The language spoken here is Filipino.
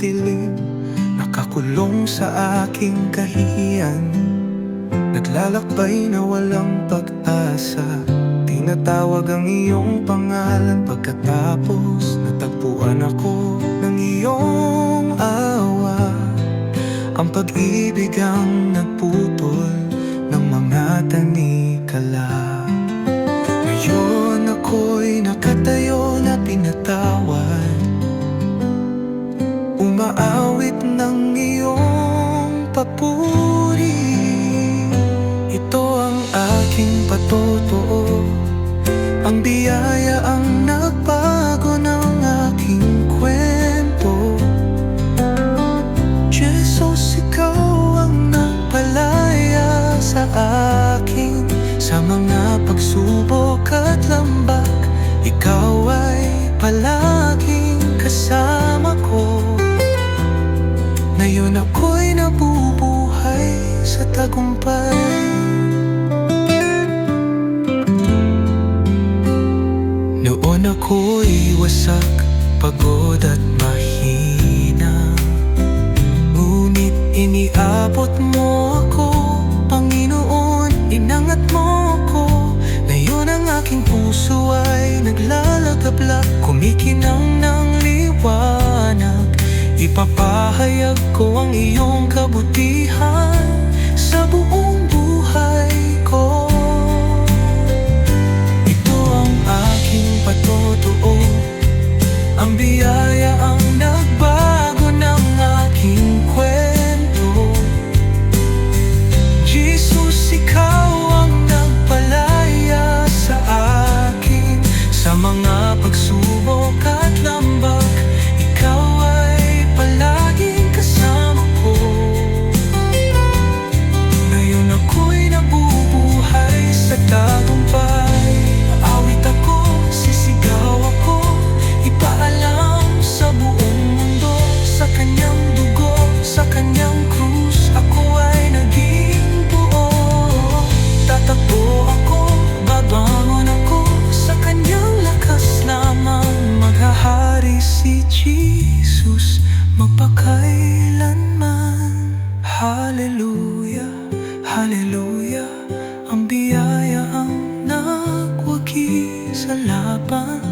dilim, nakakulong sa aking kahihiyan. Naglalakbay na walang pag-asa, tinatawag ang iyong pangalan. Pagkatapos natagpuan ako ng iyong awa, ang pag-ibig ang nagputol ng mga tanikala. Ngayon ako'y nakatayo na pinatawad, umaawit ng iyong papuri. Ito ang aking patotoo, ang biyaya ang nagbago ng aking kwento. Jesus, ikaw ang nagpalaya sa akin sa mga pagsubok at lambak. Ikaw ay palaging kasama ko. Ngayon ako'y nabubuhay sa tagumpay. Noon ako'y wasak, pagod at mahina, ngunit iniabot mo ako, Panginoon, inangat mo ako. Ngayon ang aking puso ay naglalagablak, kumikinang ng liwanag. Ipapahayag ko ang iyong kabutihan sa buong buhay ko. Ito ang aking patotoo, ang biyaya ang nagbago ng aking kwento. Jesus, ikaw ang nagpalaya sa akin sa mga pagsubok at lambak. Ikaw ay palaging kasama ko. Ngayon ako'y nabubuhay sa tagumpay. Aawit ako, sisigaw ako, ipaalam sa buong mundo. Sa kanyang dugo, sa kanyang krus, ako ay naging buo. Tatakbo ako, babangon ako, sa kanyang lakas lamang maghahari si Jesus magpakailanman. Hallelujah, hallelujah, ang biyaya ang nagwagi sa laban.